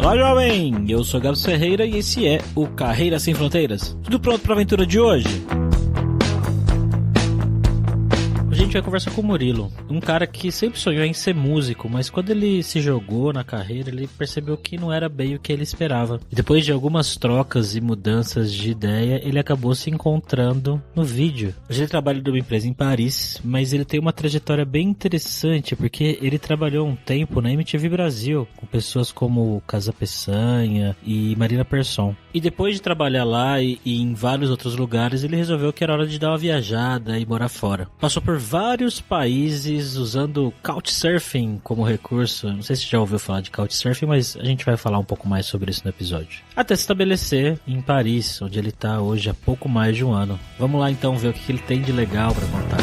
Olá, jovem! Eu sou Gabs Ferreira e esse é o Carreira Sem Fronteiras. Tudo pronto para a aventura de hoje? A gente vai conversar com o Murilo, um cara que sempre sonhou em ser músico, mas quando ele se jogou na carreira, ele percebeu que não era bem o que ele esperava. E depois de algumas trocas e mudanças de ideia, ele acabou se encontrando no vídeo. Hoje ele trabalha numa empresa em Paris, mas ele tem uma trajetória bem interessante, porque ele trabalhou um tempo na MTV Brasil, com pessoas como Casa Peçanha e Marina Persson. E depois de trabalhar lá e em vários outros lugares, ele resolveu que era hora de dar uma viajada e morar fora. Passou por vários países usando Couchsurfing como recurso. Não sei se você já ouviu falar de Couchsurfing, mas a gente vai falar um pouco mais sobre isso no episódio. Até se estabelecer em Paris, onde ele está hoje há pouco mais de um ano. Vamos lá então ver o que ele tem de legal para contar.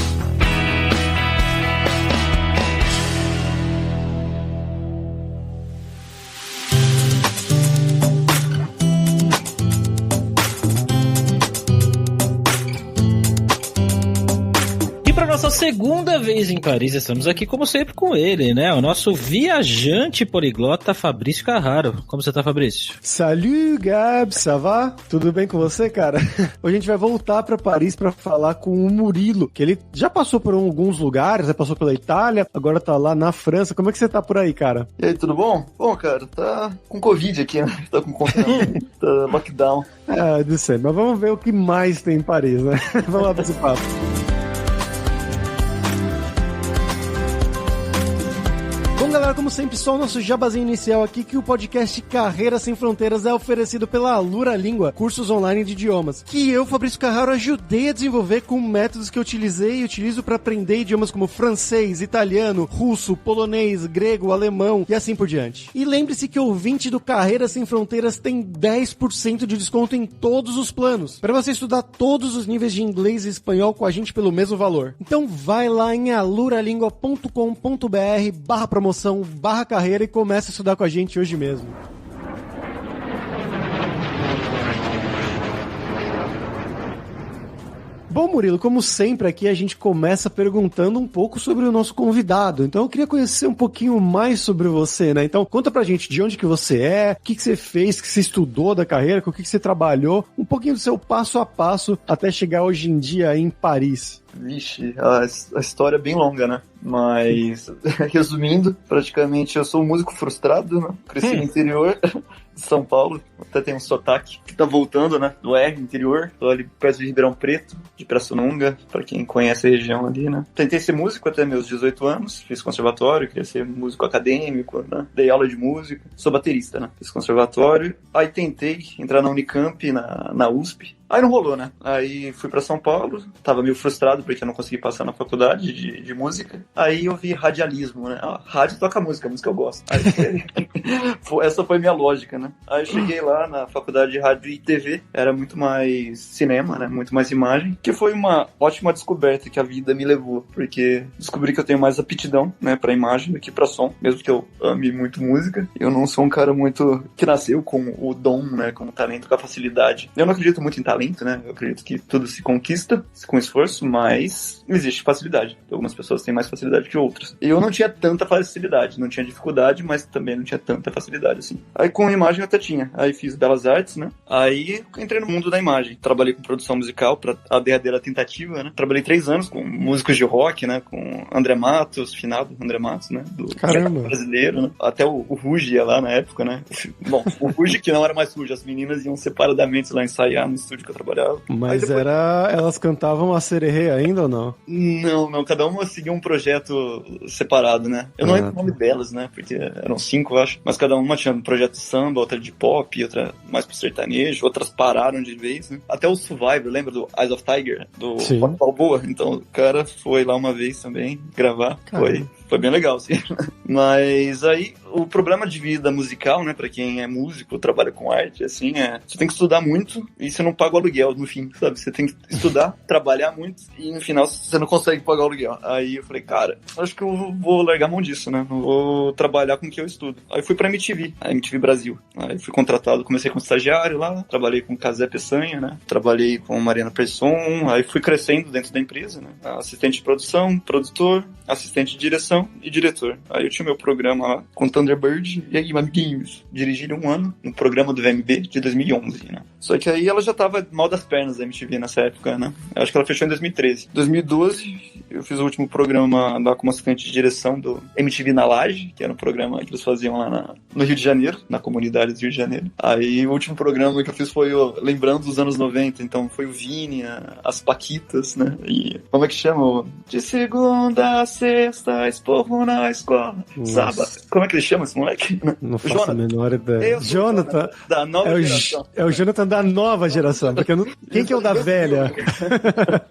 Nossa segunda vez em Paris, estamos aqui como sempre com ele, né? O nosso viajante poliglota Fabrício Carraro. Como você tá, Fabrício? Salut, Gabs, ça va? Tudo bem com você, cara? Hoje a gente vai voltar pra Paris pra falar com o Murilo, que ele já passou por alguns lugares, já passou pela Itália, agora tá lá na França. Como é que você tá por aí, cara? E aí, tudo bom? Bom, cara, tá com Covid aqui, né? Tá com confinamento, tá lockdown. Do céu, mas vamos ver o que mais tem em Paris, né? Vamos lá pra esse papo. Bom, galera, como sempre, só o nosso jabazinho inicial aqui, que o podcast Carreira Sem Fronteiras é oferecido pela Alura Língua, cursos online de idiomas, que eu, Fabrício Carraro, ajudei a desenvolver com métodos que eu utilizei e utilizo para aprender idiomas como francês, italiano, russo, polonês, grego, alemão e assim por diante. E lembre-se que o ouvinte do Carreira Sem Fronteiras tem 10% de desconto em todos os planos, para você estudar todos os níveis de inglês e espanhol com a gente pelo mesmo valor. Então vai lá em aluralingua.com.br/promoção/carreira e começa a estudar com a gente hoje mesmo. Bom, Murilo, como sempre aqui a gente começa perguntando um pouco sobre o nosso convidado. Então eu queria conhecer um pouquinho mais sobre você, né? Então conta pra gente de onde que você é, o que você fez, o que você estudou da carreira, com o que você trabalhou, um pouquinho do seu passo a passo até chegar hoje em dia em Paris. Vixe, a história é bem longa, né? Mas, resumindo, praticamente eu sou um músico frustrado, né? Cresci no interior de São Paulo, até tem um sotaque que tá voltando, né? Do R, interior, tô ali perto de Ribeirão Preto, de Pirassununga, pra quem conhece a região ali, né? Tentei ser músico até meus 18 anos, fiz conservatório, queria ser músico acadêmico, né? Dei aula de música, sou baterista, né? Fiz conservatório, aí tentei entrar na Unicamp, na USP, aí não rolou, né? Aí fui pra São Paulo, tava meio frustrado porque eu não consegui passar na faculdade de música. Aí eu vi radialismo, né? Rádio toca música eu gosto. Aí, essa foi minha lógica, né? Aí eu cheguei lá na faculdade de rádio e TV, era muito mais cinema, né? Muito mais imagem, que foi uma ótima descoberta que a vida me levou, porque descobri que eu tenho mais aptidão, né? Pra imagem do que pra som, mesmo que eu ame muito música. Eu não sou um cara muito que nasceu com o dom, né? Com o talento, com a facilidade. Eu não acredito muito em talento, né? Eu acredito que tudo se conquista com esforço, mas existe facilidade. Algumas pessoas têm mais facilidade que outras. Eu não tinha tanta facilidade, não tinha dificuldade, mas também não tinha tanta facilidade assim. Aí com imagem eu até tinha. Aí fiz Belas Artes, né? Aí entrei no mundo da imagem. Trabalhei com produção musical pra a derradeira tentativa, né? Trabalhei 3 anos com músicos de rock, né? Com André Matos, finado André Matos, né? Do brasileiro, né? Até o Ruge ia lá na época, né? Bom, o Ruge que não era mais Ruge, as meninas iam separadamente lá ensaiar no estúdio que eu trabalhava. Mas depois... elas cantavam a Sererê ainda ou não? Não, cada uma seguia um projeto separado, né? Eu não lembro o nome delas, né? Porque eram 5, eu acho. Mas cada uma tinha um projeto de samba, outra de pop, outra mais pro sertanejo, outras pararam de vez, né? Até o Survivor, lembra do Eyes of Tiger? Do Rock Balboa? Então o cara foi lá uma vez também gravar. Foi bem legal, sim. Mas aí, o problema de vida musical, né, pra quem é músico, trabalha com arte, assim, você tem que estudar muito e você não paga o aluguel no fim, sabe? Você tem que estudar, trabalhar muito e no final você não consegue pagar o aluguel. Aí eu falei, cara, acho que eu vou largar a mão disso, né? Eu vou trabalhar com o que eu estudo. Aí fui pra MTV, a MTV Brasil. Aí fui contratado, comecei como estagiário lá, trabalhei com Casé Peçanha, né? Trabalhei com Marina Persson, aí fui crescendo dentro da empresa, né? Assistente de produção, produtor, assistente de direção e diretor. Aí eu tinha o meu programa lá com Thunderbird. E aí, amiguinhos, dirigi 1 ano no programa do VMB de 2011, né? Só que aí ela já tava mal das pernas da MTV nessa época, né? Eu acho que ela fechou em 2013. 2012, eu fiz o último programa lá como assistente de direção do MTV na Laje, que era um programa que eles faziam lá no Rio de Janeiro, na comunidade do Rio de Janeiro. Aí o último programa que eu fiz foi lembrando dos anos 90, então foi o Vini, as Paquitas, né? E como é que chama? De segunda a sexta, esporro na escola. Sábado. Como é que ele chama esse moleque? Não faço a menor ideia. Jonathan. Da nova geração. É o Jonathan da nova geração, porque quem que é o da velha?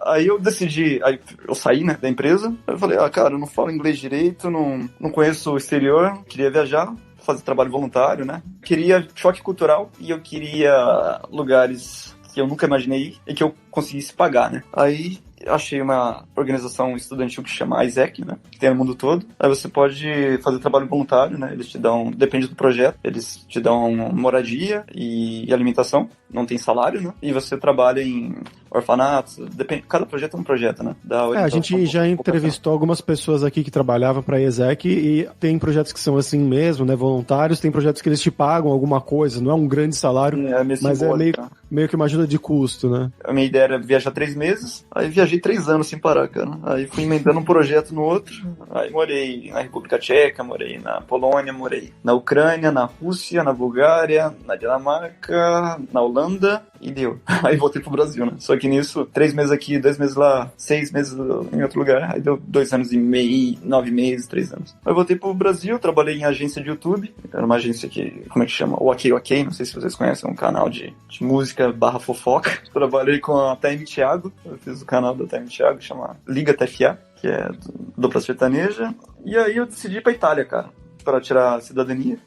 Aí eu decidi, aí eu saí, né, da empresa, eu falei, cara, eu não falo inglês direito, não conheço o exterior, queria viajar, fazer trabalho voluntário, né? Queria choque cultural e eu queria lugares que eu nunca imaginei ir e que eu conseguisse pagar, né? Aí achei uma organização estudantil que chama ISEC, né? Que tem no mundo todo. Aí você pode fazer trabalho voluntário, né? Eles te dão, depende do projeto, eles te dão moradia e alimentação. Não tem salário, né? E você trabalha em orfanatos, depende, cada projeto é um projeto, né? A gente já entrevistou algumas pessoas aqui que trabalhavam para a ISEC e tem projetos que são assim mesmo, né? Voluntários, tem projetos que eles te pagam alguma coisa, não é um grande salário, mas é meio que uma ajuda de custo, né? A minha ideia era viajar 3 meses, aí viajei 3 anos sem parar, cara. Aí fui emendando um projeto no outro, aí morei na República Tcheca, morei na Polônia, morei na Ucrânia, na Rússia, na Bulgária, na Dinamarca, na Holanda e deu. Aí voltei pro Brasil, né? Só que nisso, 3 meses aqui, 2 meses lá, 6 meses em outro lugar, aí deu 2 anos e meio, 9 meses, 3 anos. Aí voltei pro Brasil, trabalhei em agência de YouTube, era uma agência que, como é que chama? O Ok, não sei se vocês conhecem, é um canal de música / fofoca. Trabalhei com a Taime Thiago, eu fiz o canal da Taime Thiago, chama Liga TFA, que é dupla sertaneja, e aí eu decidi ir pra Itália, cara, para tirar a cidadania.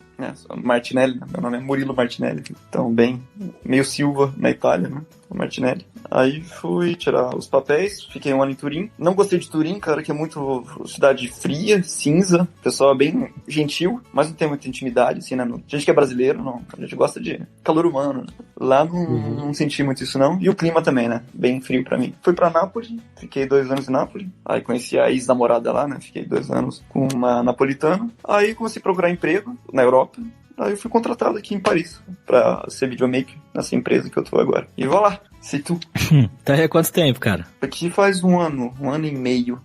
Martinelli, meu nome é Murilo Martinelli, então bem, meio Silva na Itália, né? Martinelli. Aí fui tirar os papéis, fiquei 1 ano em Turim. Não gostei de Turim, cara, que é muito cidade fria, cinza, pessoal bem gentil, mas não tem muita intimidade, assim, né? A gente que é brasileiro, não, a gente gosta de calor humano, né? Lá não senti muito isso, não. E o clima também, né? Bem frio pra mim. Fui pra Nápoles, fiquei 2 anos em Nápoles. Aí conheci a ex-namorada lá, né? Fiquei 2 anos com uma napolitana. Aí comecei a procurar emprego na Europa. Aí eu fui contratado aqui em Paris pra ser videomaker nessa empresa que eu tô agora. E vou lá, sei tu. Tá aí há quanto tempo, cara? Aqui faz 1 ano, 1 ano e meio.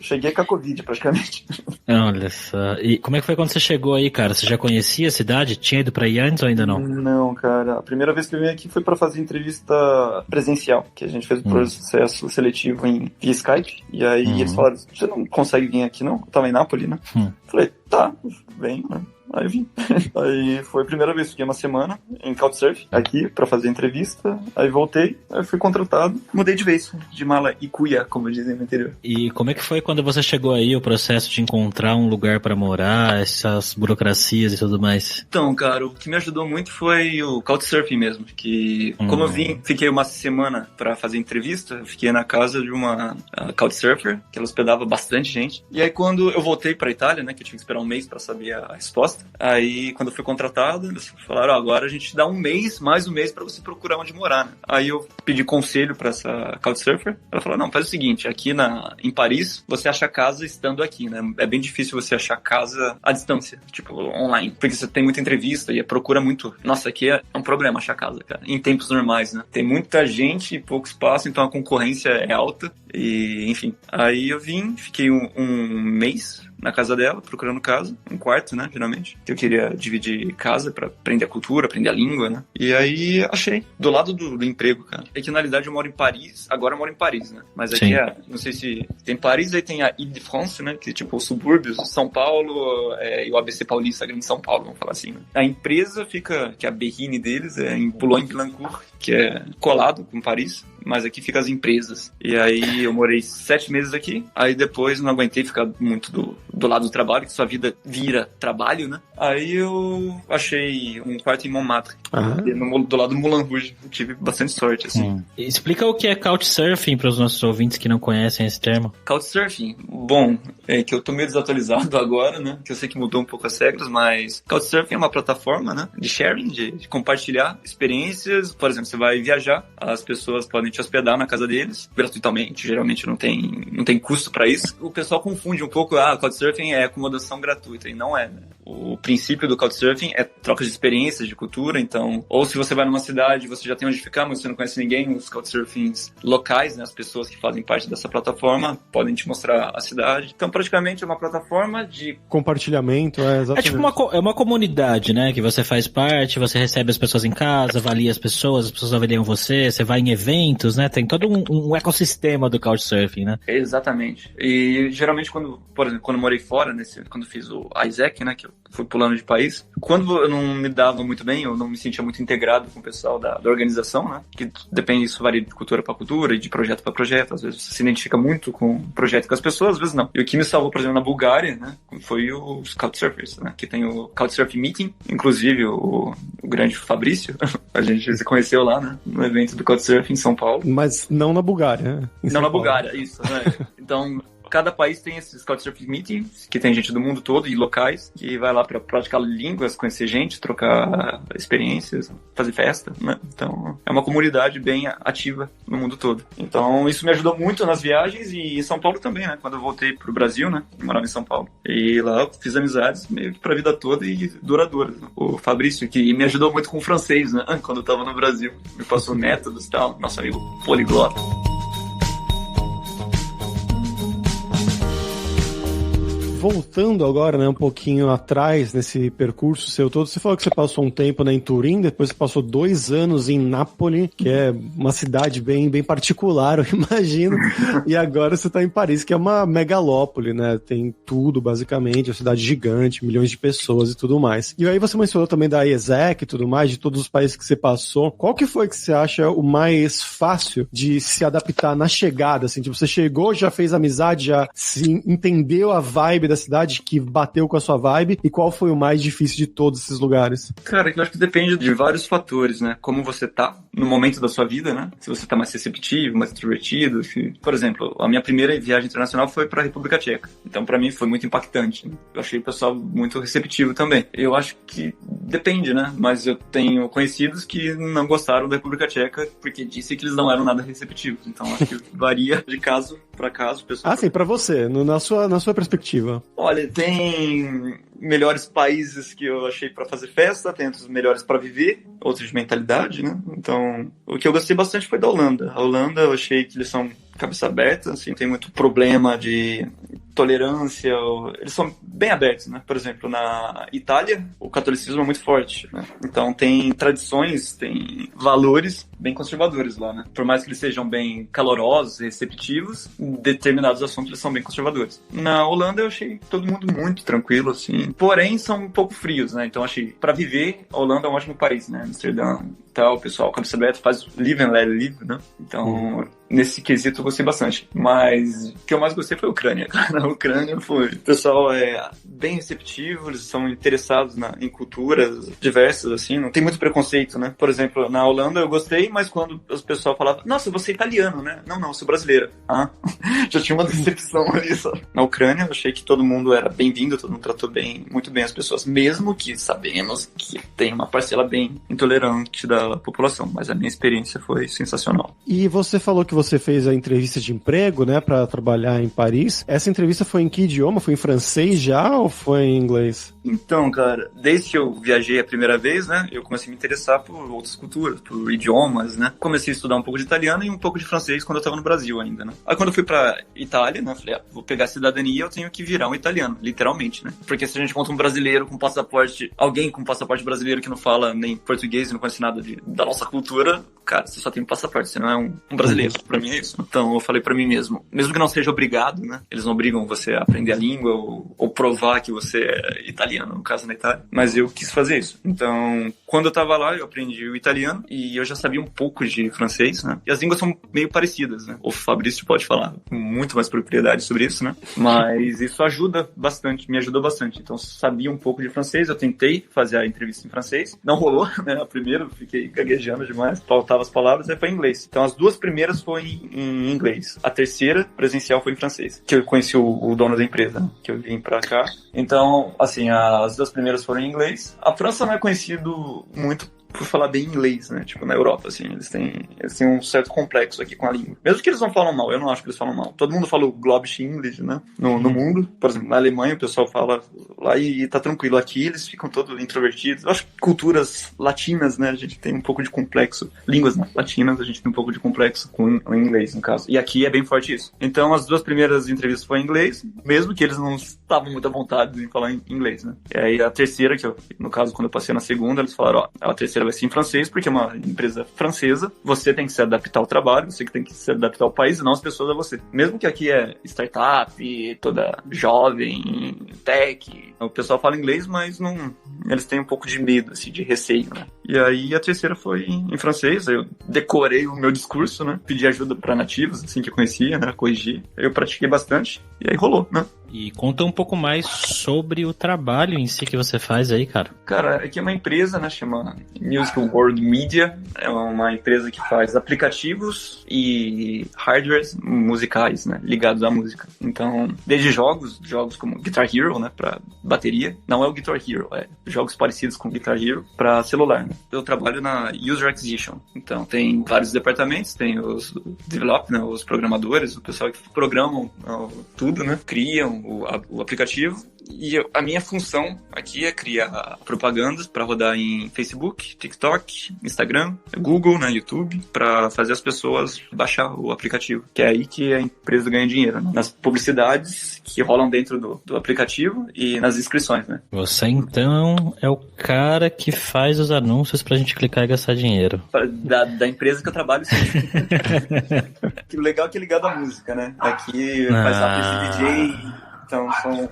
Cheguei com a Covid, praticamente. Olha só. E como é que foi quando você chegou aí, cara? Você já conhecia a cidade? Tinha ido pra aí antes ou ainda não? Não, cara. A primeira vez que eu vim aqui foi pra fazer entrevista presencial, que a gente fez o processo seletivo via Skype. E aí eles falaram, você não consegue vir aqui, não? Eu tava em Nápoles, né? Falei, tá, vem, né? Aí eu vim. Aí foi a primeira vez, fiquei 1 semana em Couchsurfing, aqui, pra fazer entrevista. Aí voltei, aí fui contratado. Mudei de vez, de mala e cuia, como dizem no interior. E como é que foi quando você chegou aí, o processo de encontrar um lugar pra morar, essas burocracias e tudo mais? Então, cara, o que me ajudou muito foi o Couchsurfing mesmo, que como eu vim, fiquei 1 semana pra fazer entrevista, eu fiquei na casa de uma Couchsurfer, que ela hospedava bastante gente. E aí quando eu voltei pra Itália, né, que eu tinha que esperar 1 mês pra saber a resposta, aí quando eu fui contratado, eles falaram, agora a gente te dá 1 mês, mais 1 mês pra você procurar onde morar, né? Aí eu pedi conselho pra essa Couchsurfer, ela falou, não, faz o seguinte, aqui em Paris, você acha casa estando aqui, né? É bem difícil você achar casa à distância, tipo, online, porque você tem muita entrevista e procura muito. Nossa, aqui é um problema achar casa, cara, em tempos normais, né? Tem muita gente e pouco espaço, então a concorrência é alta e, enfim. Aí eu vim, fiquei um mês na casa dela, procurando casa, um quarto, né, geralmente. Eu queria dividir casa pra aprender a cultura, aprender a língua, né. E aí achei, do lado do emprego, cara. É que na realidade eu moro em Paris, agora eu moro em Paris, né. Mas aqui não sei se tem Paris, aí tem a Ile-de-France, né, que é tipo os subúrbios, São Paulo e o ABC Paulista, a Grande São Paulo, vamos falar assim, né. A empresa fica, que é a berrine deles, é em Boulogne-Billancourt, que é colado com Paris, mas aqui fica as empresas. E aí eu morei 7 meses aqui, aí depois não aguentei ficar muito do lado do trabalho, que sua vida vira trabalho, né? Aí eu achei um quarto em Montmartre, do lado do Moulin Rouge. Eu tive bastante sorte, assim. Explica o que é Couchsurfing para os nossos ouvintes que não conhecem esse termo. Couchsurfing? Bom, é que eu tô meio desatualizado agora, né? Que eu sei que mudou um pouco as regras, mas Couchsurfing é uma plataforma, né? De sharing, de compartilhar experiências. Por exemplo, você vai viajar, as pessoas podem te hospedar na casa deles, gratuitamente, geralmente não tem custo pra isso. O pessoal confunde um pouco, Couchsurfing é acomodação gratuita, e não é, né? O princípio do Couchsurfing é troca de experiências, de cultura, então, ou se você vai numa cidade, você já tem onde ficar, mas você não conhece ninguém, os Couchsurfings locais, né, as pessoas que fazem parte dessa plataforma, podem te mostrar a cidade. Então, praticamente é uma plataforma de compartilhamento, exatamente. É tipo uma comunidade, né, que você faz parte, você recebe as pessoas em casa, avalia as pessoas avaliam você vai em eventos, né, tem todo um ecossistema do Couchsurfing, né? Exatamente. E geralmente por exemplo, quando eu morei fora, quando fiz o Isaac, né, que eu fui pulando de país, quando eu não me dava muito bem, eu não me sentia muito integrado com o pessoal da organização, né, que depende, isso varia de cultura para cultura e de projeto para projeto, às vezes você se identifica muito com o projeto e com as pessoas, às vezes não. E o que me salvou, por exemplo, na Bulgária, né, foi os Couchsurfers, né, que tem o Couchsurfing Meeting, inclusive o grande Fabrício, a gente se conheceu lá, né, no evento do Couchsurfing em São Paulo. Mas não na Bulgária, né? Não na Bulgária, isso, né? Então, cada país tem esses Couchsurfing Meetings, que tem gente do mundo todo e locais, que vai lá para praticar línguas, conhecer gente, trocar experiências, fazer festa, né? Então, é uma comunidade bem ativa no mundo todo. Então, isso me ajudou muito nas viagens e em São Paulo também, né? Quando eu voltei pro Brasil, né? Eu morava em São Paulo. E lá eu fiz amizades meio que pra vida toda e duradouras. Né? O Fabrício, que me ajudou muito com o francês, né? Quando eu tava no Brasil. Me passou métodos e tal. Nosso amigo poliglota. Voltando agora, né, um pouquinho atrás nesse percurso seu todo, você falou que você passou um tempo, né, em Turim, depois você passou 2 anos em Nápoles, que é uma cidade bem particular, eu imagino, e agora você está em Paris, que é uma megalópole, né, tem tudo basicamente, é uma cidade gigante, milhões de pessoas e tudo mais. E aí você mencionou também da IESEC e tudo mais, de todos os países que você passou, qual que foi que você acha o mais fácil de se adaptar na chegada, assim, tipo, você chegou, já fez amizade, já se entendeu a vibe da cidade que bateu com a sua vibe, e qual foi o mais difícil de todos esses lugares? Cara, eu acho que depende de vários fatores, né? Como você tá no momento da sua vida, né? Se você tá mais receptivo, mais introvertido. Por exemplo, a minha primeira viagem internacional foi pra República Tcheca. Então, pra mim, foi muito impactante. Eu achei o pessoal muito receptivo também. Eu acho que depende, né? Mas eu tenho conhecidos que não gostaram da República Tcheca porque disse que eles não eram nada receptivos. Então, acho que varia de caso pra caso. Sim, pra você, na sua perspectiva. Olha, tem melhores países que eu achei pra fazer festa, tem outros melhores pra viver, outros de mentalidade, né? Então, o que eu gostei bastante foi da Holanda. A Holanda, eu achei que eles são cabeça aberta, assim, tem muito problema de tolerância, eles são bem abertos, né? Por exemplo, na Itália, o catolicismo é muito forte, né? Então tem tradições, tem valores bem conservadores lá, né? Por mais que eles sejam bem calorosos e receptivos, determinados assuntos eles são bem conservadores. Na Holanda eu achei todo mundo muito tranquilo, assim, porém são um pouco frios, né? Então achei, pra viver, a Holanda é um ótimo país, né? Amsterdã e tal, o pessoal, cabeça aberta, faz live and let live, né? Então, nesse quesito eu gostei bastante. Mas o que eu mais gostei foi a Ucrânia, cara. A Ucrânia foi... O pessoal é bem receptivo, eles são interessados em culturas diversas, assim, não tem muito preconceito, né? Por exemplo, na Holanda eu gostei, mas quando o pessoal falava, nossa, você é italiano, né? Não, eu sou brasileira. Já tinha uma decepção ali, sabe? Na Ucrânia eu achei que todo mundo era bem-vindo, todo mundo tratou muito bem as pessoas, mesmo que sabemos que tem uma parcela bem intolerante da população, mas a minha experiência foi sensacional. E você falou que você fez a entrevista de emprego, né, pra trabalhar em Paris. Essa entrevista foi em que idioma? Foi em francês já ou foi em inglês? Então, cara, desde que eu viajei a primeira vez, né, eu comecei a me interessar por outras culturas, por idiomas, né. Comecei a estudar um pouco de italiano e um pouco de francês quando eu tava no Brasil ainda, né. Aí quando eu fui pra Itália, né, falei, vou pegar a cidadania, eu tenho que virar um italiano, literalmente, né. Porque se a gente encontra um brasileiro com passaporte, alguém com passaporte brasileiro que não fala nem português e não conhece nada da nossa cultura, cara, você só tem um passaporte, você não é um brasileiro. Pra mim é isso. Então eu falei pra mim mesmo que não seja obrigado, né, eles não obrigam você a aprender a língua ou provar que você é italiano, no caso na Itália, mas eu quis fazer isso. Então, quando eu tava lá, eu aprendi o italiano e eu já sabia um pouco de francês, né, e as línguas são meio parecidas, né, o Fabrício pode falar com muito mais propriedade sobre isso, né, mas isso ajuda bastante, me ajudou bastante. Então, sabia um pouco de francês, eu tentei fazer a entrevista em francês, não rolou, né, a primeira eu fiquei gaguejando demais, faltava as palavras, aí foi em inglês. Então, as 2 primeiras foi em inglês, a terceira presencial foi em francês, que eu conheci o dono da empresa, né, que eu vim pra cá. Então, assim, as 2 primeiras foram em inglês. A França não é conhecido muito por falar bem inglês, né? Tipo, na Europa, assim, eles têm um certo complexo aqui com a língua. Mesmo que eles não falam mal, eu não acho que eles falam mal. Todo mundo fala o Globish English, né? No mundo. Por exemplo, na Alemanha o pessoal fala lá e tá tranquilo. Aqui eles ficam todos introvertidos. Eu acho que culturas latinas, né? A gente tem um pouco de complexo. Línguas latinas, a gente tem um pouco de complexo com o inglês, no caso. E aqui é bem forte isso. Então, as 2 primeiras entrevistas foram em inglês, mesmo que eles não estavam muito à vontade em falar em inglês, né? E aí a terceira, que eu, no caso, quando eu passei na segunda, eles falaram, a terceira vai ser em francês, porque é uma empresa francesa, você tem que se adaptar ao trabalho, você que tem que se adaptar ao país, e não as pessoas a você. Mesmo que aqui é startup, toda jovem, tech, o pessoal fala inglês, mas não, eles têm um pouco de medo, assim, de receio, né? E aí a terceira foi em francês, eu decorei o meu discurso, né? Pedi ajuda para nativos, assim, que eu conhecia, né? Corrigi. Eu pratiquei bastante, e aí rolou, né? E conta um pouco mais sobre o trabalho em si que você faz aí, cara. Cara, aqui é uma empresa, né, chama Music World Media. É uma empresa que faz aplicativos e hardwares musicais, né, ligados à música. Então, desde jogos como Guitar Hero, né, pra bateria. Não é o Guitar Hero, é jogos parecidos com Guitar Hero pra celular, né. Eu trabalho na User Acquisition. Então, tem vários departamentos, tem os developers, né, os programadores, o pessoal que programam tudo, né, criam o aplicativo, e a minha função aqui é criar propagandas para rodar em Facebook, TikTok, Instagram, Google, né, YouTube, para fazer as pessoas baixar o aplicativo, que é aí que a empresa ganha dinheiro, né? Nas publicidades que rolam dentro do aplicativo e nas inscrições, né? Você então é o cara que faz os anúncios pra gente clicar e gastar dinheiro. Da empresa que eu trabalho, sim. O legal é que é ligado à música, né? Aqui faz app de DJ. Então,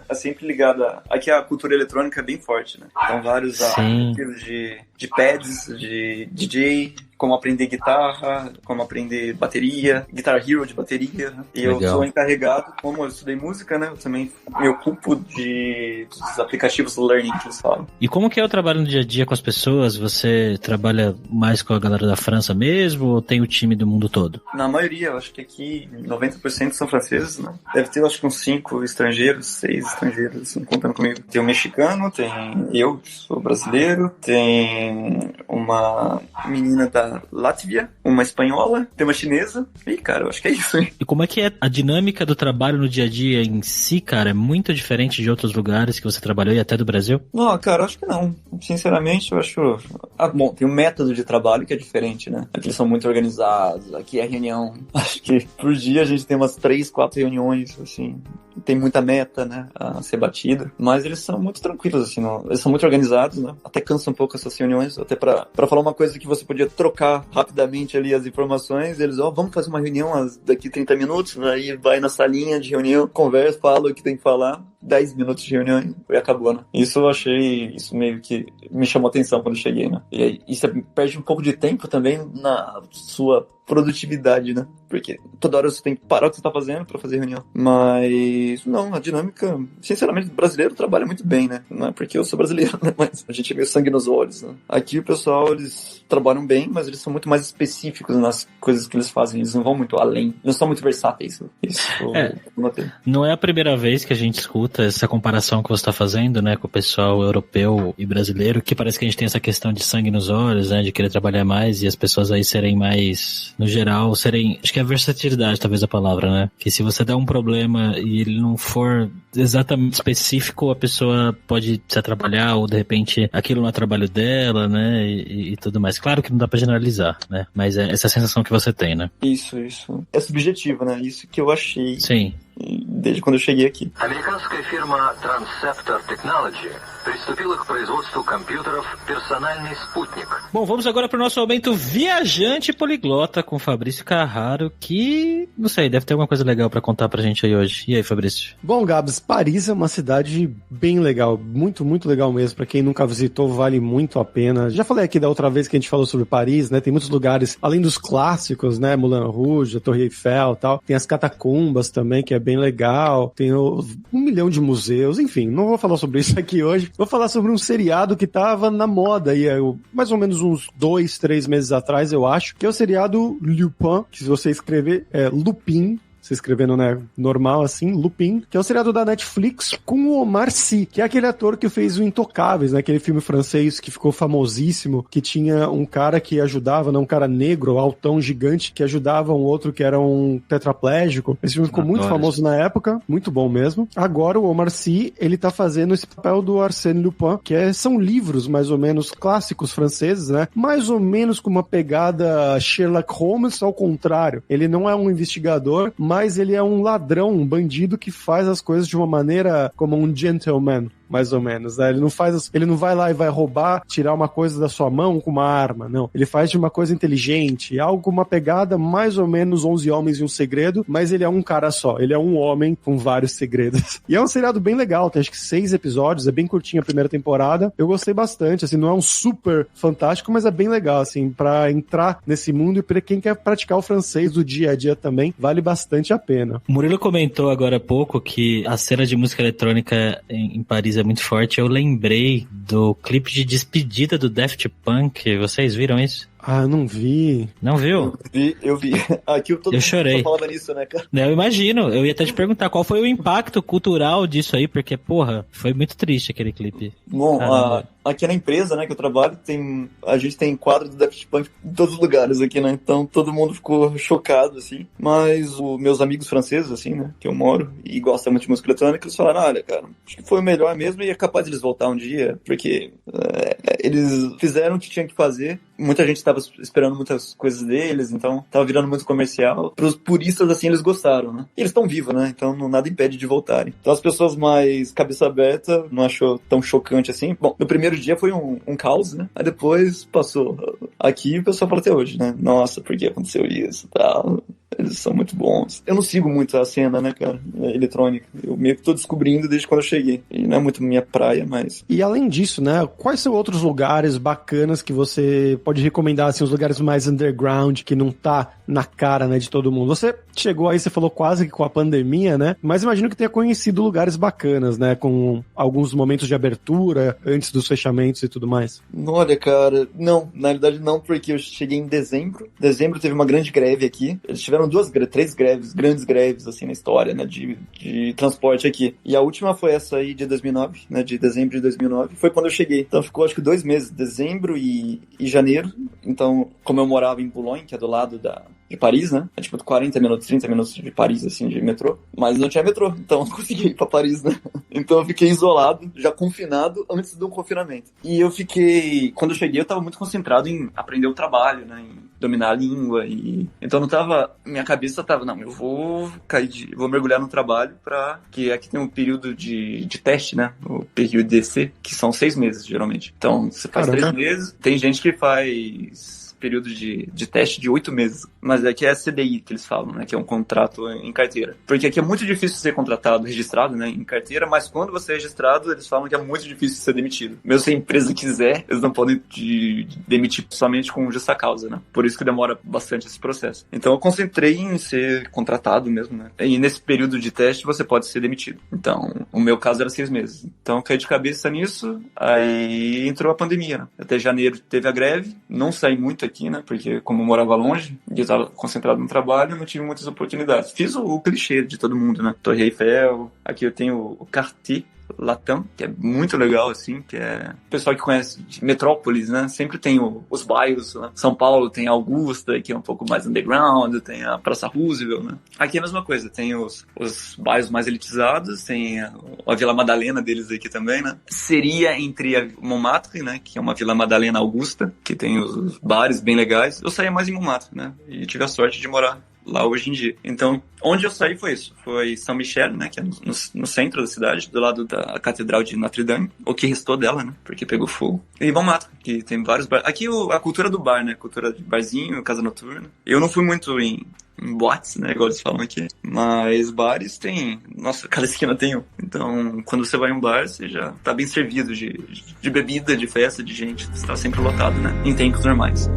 é sempre ligada. Aqui a cultura eletrônica é bem forte, né? Então, vários aplicativos de pads, de DJ, como aprender guitarra, como aprender bateria, Guitar Hero de bateria. E legal. Eu sou encarregado, como eu estudei música, né? Eu também me ocupo dos aplicativos learning que eles falam. E como que é o trabalho no dia a dia com as pessoas? Você trabalha mais com a galera da França mesmo ou tem o time do mundo todo? Na maioria, eu acho que aqui 90% são franceses, né? Deve ter, eu acho que uns 5 estrangeiros, 6 estrangeiros, assim, contando comigo. Tem um mexicano, tem eu, que sou brasileiro, tem uma menina da Látvia, uma espanhola, tem uma chinesa, e cara, eu acho que é isso, hein? E como é que é a dinâmica do trabalho no dia a dia em si, cara? É muito diferente de outros lugares que você trabalhou e até do Brasil? Não, cara, eu acho que não. Sinceramente, eu acho... bom, tem um método de trabalho que é diferente, né? Aqui eles são muito organizados, aqui é reunião. Acho que por dia a gente tem umas 3, 4 reuniões, assim. Tem muita meta, né, a ser batida. Mas eles são muito tranquilos, assim, não? Eles são muito organizados, né? Até cansa um pouco essas reuniões, até pra falar uma coisa que você podia trocar rapidamente ali as informações, eles, vamos fazer uma reunião daqui 30 minutos, né? Aí vai na salinha de reunião, conversa, fala o que tem que falar, 10 minutos de reunião e acabou, né? Isso eu achei, isso meio que me chamou a atenção quando eu cheguei, né? E aí, isso perde um pouco de tempo também na sua produtividade, né? Porque toda hora você tem que parar o que você tá fazendo pra fazer reunião. Mas, não, a dinâmica, sinceramente, o brasileiro trabalha muito bem, né? Não é porque eu sou brasileiro, né? Mas a gente é meio sangue nos olhos, né? Aqui o pessoal, eles trabalham bem, mas eles são muito mais específicos nas coisas que eles fazem. Eles não vão muito além. Não são muito versáteis. Isso não é a primeira vez que a gente escuta essa comparação que você tá fazendo, né? Com o pessoal europeu e brasileiro, que parece que a gente tem essa questão de sangue nos olhos, né? De querer trabalhar mais e as pessoas aí serem mais... no geral, acho que é versatilidade, talvez a palavra, né? Que se você der um problema e ele não for exatamente específico, a pessoa pode se atrapalhar ou de repente aquilo não é trabalho dela, né? E tudo mais. Claro que não dá pra generalizar, né? Mas é essa sensação que você tem, né? Isso. É subjetivo, né? Isso que eu achei. Sim. Desde quando eu cheguei aqui. Американская фирма Transceptor Technology приступила к производству компьютеров «Персональный спутник». Bom, vamos agora para o nosso momento viajante poliglota com Fabrício Carraro, que, não sei, deve ter alguma coisa legal para contar pra gente aí hoje. E aí, Fabrício? Bom, Gabs, Paris é uma cidade bem legal, muito, muito legal mesmo. Pra quem nunca visitou, vale muito a pena. Já falei aqui da outra vez que a gente falou sobre Paris, né? Tem muitos lugares, além dos clássicos, né? Moulin Rouge, a Torre Eiffel e tal. Tem as catacumbas também, que é bem legal. Tem 1 milhão de museus, enfim, não vou falar sobre isso aqui hoje. Vou falar sobre um seriado que tava na moda aí, mais ou menos uns 2, 3 meses atrás, eu acho, que é o seriado Lupin, que se você escrever é Lupin, se escrevendo, né, normal assim, Lupin, que é um seriado da Netflix com o Omar Sy, que é aquele ator que fez o Intocáveis, né, aquele filme francês que ficou famosíssimo, que tinha um cara que ajudava, né, um cara negro, altão, gigante, que ajudava um outro que era um tetraplégico. Esse filme ficou muito famoso na época, muito bom mesmo. Agora o Omar Sy, ele tá fazendo esse papel do Arsène Lupin, que são livros mais ou menos clássicos franceses, né, mais ou menos com uma pegada Sherlock Holmes, ao contrário. Ele não é um investigador, mas ele é um ladrão, um bandido que faz as coisas de uma maneira como um gentleman, mais ou menos, né? Ele não vai lá e vai roubar, tirar uma coisa da sua mão com uma arma, não. Ele faz de uma coisa inteligente, algo com uma pegada mais ou menos 11 Homens e um Segredo, mas ele é um cara só, ele é um homem com vários segredos. E é um seriado bem legal, tem acho que 6 episódios, é bem curtinho a primeira temporada, eu gostei bastante, assim, não é um super fantástico, mas é bem legal, assim, pra entrar nesse mundo e pra quem quer praticar o francês do dia a dia também, vale bastante a pena. O Murilo comentou agora há pouco que a cena de música eletrônica em Paris é muito forte. Eu lembrei do clipe de despedida do Daft Punk. Vocês viram isso? Ah, eu não vi. Não viu? Eu vi. Aqui todo eu chorei. Só falava nisso, né, cara? Eu imagino. Eu ia até te perguntar qual foi o impacto cultural disso aí, porque, porra, foi muito triste aquele clipe. Bom, aqui na empresa, né, que eu trabalho, a gente tem quadro do Daft Punk em todos os lugares aqui, né? Então todo mundo ficou chocado, assim. Mas os meus amigos franceses, assim, né, que eu moro e gostam muito de música eletrônica, eles falaram, olha, cara, acho que foi o melhor mesmo e é capaz de eles voltar um dia, porque eles fizeram o que tinham que fazer. Muita gente estava esperando muitas coisas deles, então tava virando muito comercial. Pros puristas, assim, eles gostaram, né? E eles estão vivos, né? Então nada impede de voltarem. Então as pessoas mais cabeça aberta não achou tão chocante assim. Bom, no primeiro dia foi um caos, né? Aí depois passou. Aqui o pessoal fala até hoje, né? Nossa, por que aconteceu isso e tal? Eles são muito bons. Eu não sigo muito a cena, né, cara, eletrônica. Eu meio que tô descobrindo desde quando eu cheguei. E não é muito minha praia, mas... E além disso, né, quais são outros lugares bacanas que você pode recomendar, assim, os lugares mais underground, que não tá na cara, né, de todo mundo? Você chegou aí, você falou quase que com a pandemia, né, mas imagino que tenha conhecido lugares bacanas, né, com alguns momentos de abertura, antes dos fechamentos e tudo mais. Olha, cara, não, na realidade não, porque eu cheguei em dezembro. Dezembro teve uma grande greve aqui. Eles tiveram três grandes greves, assim, na história, né, de transporte aqui. E a última foi essa aí de 2009, né, de dezembro de 2009, foi quando eu cheguei. Então ficou, acho que 2 meses, dezembro e janeiro. Então, como eu morava em Boulogne, que é do lado de Paris, né, é tipo 40 minutos, 30 minutos de Paris, assim, de metrô. Mas não tinha metrô, então não consegui ir pra Paris, né. Então eu fiquei isolado, já confinado, antes do confinamento. E eu fiquei, quando eu cheguei, eu tava muito concentrado em aprender o trabalho, né, em dominar a língua, então não tava, minha cabeça tava, não, eu vou mergulhar no trabalho que aqui tem um período de teste, né, o período DC, que são 6 meses, geralmente. Então, você faz 3 meses, tem gente que faz período de teste de 8 meses, mas aqui é CDI que eles falam, né, que é um contrato em carteira. Porque aqui é muito difícil ser contratado, registrado, né, em carteira, mas quando você é registrado, eles falam que é muito difícil ser demitido. Mesmo se a empresa quiser, eles não podem demitir somente com justa causa, né, por isso que demora bastante esse processo. Então eu concentrei em ser contratado mesmo, né, e nesse período de teste você pode ser demitido. Então, o meu caso era 6 meses. Então eu caí de cabeça nisso, aí entrou a pandemia, né. Até janeiro teve a greve, não saí muito aqui, né, porque como eu morava longe e eu estava concentrado no trabalho, eu não tive muitas oportunidades. Fiz o clichê de todo mundo, né, Torre Eiffel, aqui eu tenho o Quartier Latam, que é muito legal, assim, que é... O pessoal que conhece de Metrópolis, né, sempre tem os bairros, né? São Paulo tem a Augusta, que é um pouco mais underground, tem a Praça Roosevelt, né. Aqui é a mesma coisa, tem os bairros mais elitizados, tem a Vila Madalena deles aqui também, né. Seria entre a Montmartre, né, que é uma Vila Madalena Augusta, que tem os bares bem legais. Eu saía mais em Montmartre, né, e tive a sorte de morar lá hoje em dia. Então, onde eu saí foi isso. Foi São Michel, né, que é no centro da cidade, do lado da Catedral de Notre Dame, o que restou dela, né, porque pegou fogo. E Montmartre, que tem vários bares. Aqui a cultura do bar, né, cultura de barzinho, casa noturna. Eu não fui muito em boates, né, igual eles falam aqui, mas bares tem, nossa, cada esquina tem um. Então, quando você vai em um bar, você já tá bem servido de bebida, de festa, de gente, você tá sempre lotado, né, em tempos normais.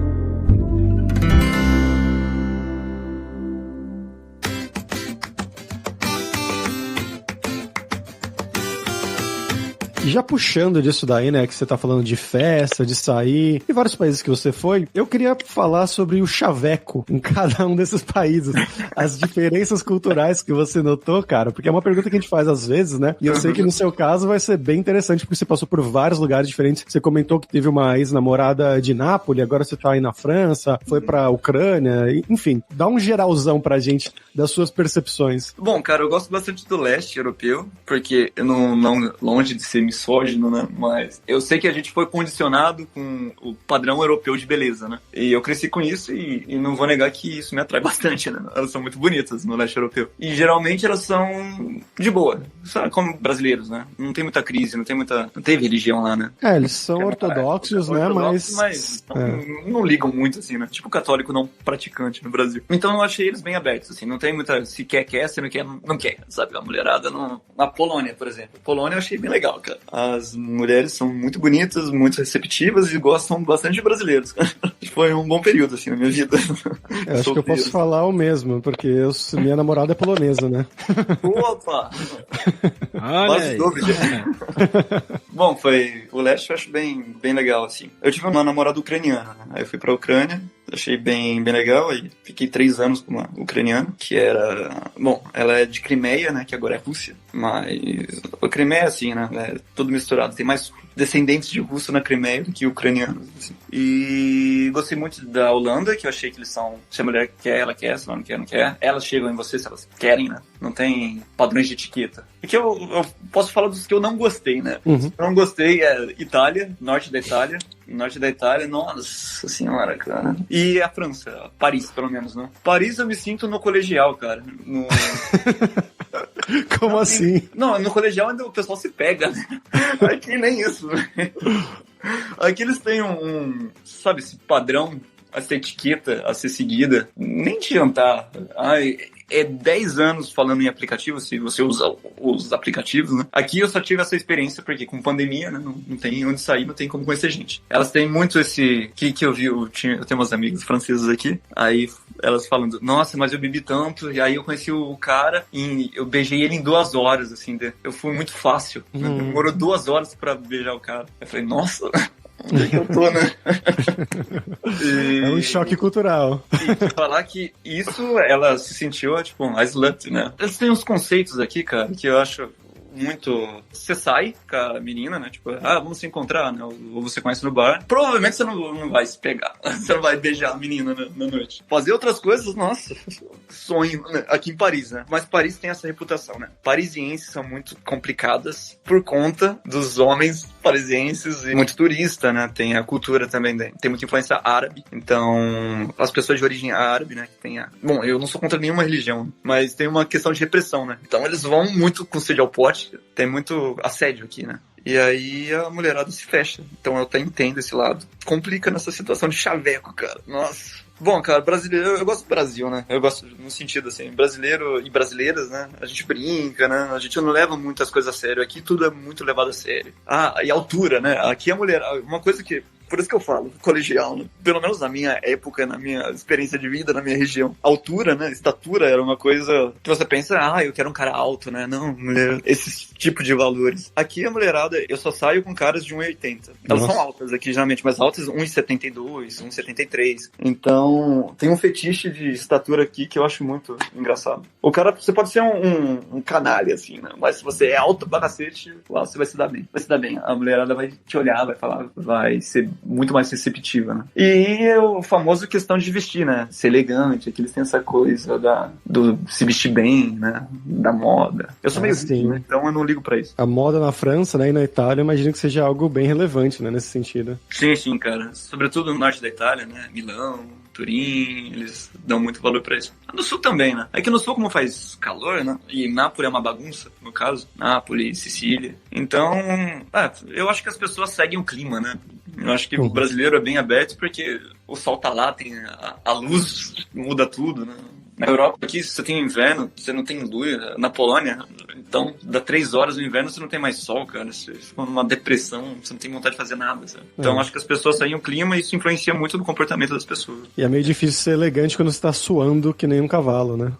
E já puxando disso daí, né, que você tá falando de festa, de sair, e vários países que você foi, eu queria falar sobre o chaveco em cada um desses países. As diferenças culturais que você notou, cara, porque é uma pergunta que a gente faz às vezes, né, e eu sei que no seu caso vai ser bem interessante, porque você passou por vários lugares diferentes. Você comentou que teve uma ex-namorada de Nápoles, agora você tá aí na França, foi pra Ucrânia, enfim, dá um geralzão pra gente das suas percepções. Bom, cara, eu gosto bastante do leste europeu, porque eu não longe de ser misógino, né, mas eu sei que a gente foi condicionado com o padrão europeu de beleza, né, e eu cresci com isso e não vou negar que isso me atrai bastante, né, elas são muito bonitas no leste europeu, e geralmente elas são de boa, sabe, como brasileiros, né, não tem muita crise, não teve religião lá, né. Eles são ortodoxos, né, mas não ligam muito, assim, né, tipo católico não praticante no Brasil. Então eu achei eles bem abertos, assim, não tem muita, se quer, se não quer, não quer, sabe, a mulherada na Polônia, por exemplo. Polônia eu achei bem legal, cara. As mulheres são muito bonitas, muito receptivas e gostam bastante de brasileiros. Foi um bom período, assim, na minha vida. Eu acho que eu posso falar o mesmo, porque minha namorada é polonesa, né? Opa! Olha aí. Bom, o leste eu acho bem legal, assim. Eu tive uma namorada ucraniana, né? Aí eu fui pra Ucrânia, achei bem legal, aí fiquei 3 anos com uma ucraniana, que era... Bom, ela é de Crimeia, né, que agora é Rússia, mas a Crimeia é assim, né, é tudo misturado, tem mais descendentes de russo na Crimeia do que ucranianos, assim. E gostei muito da Holanda, que eu achei que eles são, se a mulher quer, ela quer, se ela não quer, não quer, elas chegam em você se elas querem, né, não tem padrões de etiqueta. E que eu posso falar dos que eu não gostei, né, eu não gostei Itália, norte da Itália, nossa senhora, cara. E a França, Paris, pelo menos, né? Paris eu me sinto no colegial, cara. Como assim? Não, no colegial ainda o pessoal se pega, né? Aqui nem isso, né? Aqui eles têm sabe, esse padrão, essa etiqueta a ser seguida. Nem de jantar. Ai... É 10 anos falando em aplicativos, se você usa os aplicativos, né? Aqui eu só tive essa experiência porque com pandemia, né? Não tem onde sair, não tem como conhecer gente. Elas têm muito esse... que eu vi, eu tenho umas amigas francesas aqui, aí elas falando, nossa, mas eu bebi tanto, e aí eu conheci o cara e eu beijei ele em 2 horas, assim, eu fui muito fácil. Demorou 2 horas pra beijar o cara. Eu falei, nossa... Onde é que eu tô, né? É um choque cultural. E falar que isso, ela se sentiu, tipo, a slut, né? Eles têm uns conceitos aqui, cara, que eu acho muito... Você sai com a menina, né? Tipo, vamos se encontrar, né? Ou você conhece no bar. Provavelmente você não vai se pegar. Você não vai beijar a menina na noite. Fazer outras coisas, nossa, sonho, né? Aqui em Paris, né? Mas Paris tem essa reputação, né? Parisienses são muito complicadas por conta dos homens parisienses e muito turista, né? Tem a cultura também, tem muita influência árabe. Então, as pessoas de origem árabe, né? Que tem Bom, eu não sou contra nenhuma religião, mas tem uma questão de repressão, né? Então, eles vão muito com sede ao pote. Tem muito assédio aqui, né? E aí a mulherada se fecha. Então eu até entendo esse lado. Complica nessa situação de chaveco, cara. Nossa. Bom, cara, brasileiro, eu gosto do Brasil, né? Eu gosto no sentido assim, brasileiro e brasileiras, né? A gente brinca, né? A gente não leva muitas coisas a sério. Aqui tudo é muito levado a sério. E altura, né? Aqui a mulher, uma coisa que... Por isso que eu falo, colegial, né? Pelo menos na minha época, na minha experiência de vida, na minha região. Altura, né? Estatura era uma coisa que você pensa, eu quero um cara alto, né? Não, mulher, esse tipo de valores. Aqui a mulherada, eu só saio com caras de 1,80. Elas são altas aqui, geralmente, mas altas 1,72, 1,73. Então, tem um fetiche de estatura aqui que eu acho muito engraçado. O cara, você pode ser um canalha, assim, né? Mas se você é alto pra cacete, lá você vai se dar bem. Vai se dar bem. A mulherada vai te olhar, vai falar, vai ser muito mais receptiva, né? E é o famoso questão de vestir, né? Ser elegante, que eles têm essa coisa do se vestir bem, né? Da moda. Eu sou meio sim, né? Então eu não ligo pra isso. A moda na França, né, e na Itália, eu imagino que seja algo bem relevante, né, nesse sentido. Sim, cara. Sobretudo no norte da Itália, né? Milão, Turim, eles dão muito valor pra isso. No sul também, né? Aqui no sul, como faz calor, né? E Nápoles é uma bagunça, no caso. Nápoles, Sicília. Então, eu acho que as pessoas seguem o clima, né? Eu acho que o brasileiro é bem aberto porque o sol tá lá, tem a luz muda tudo, né? Na Europa, aqui, você tem inverno, você não tem luz. Na Polônia, Então, dá 3 horas no inverno, você não tem mais sol, cara. Você fica numa depressão, você não tem vontade de fazer nada, sabe? Então, acho que as pessoas saem o clima e isso influencia muito no comportamento das pessoas. E é meio difícil ser elegante quando você tá suando que nem um cavalo, né?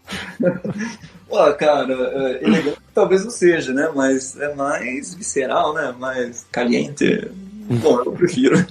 Cara, elegante talvez não seja, né? Mas é mais visceral, né? Mais caliente. Bom, eu prefiro.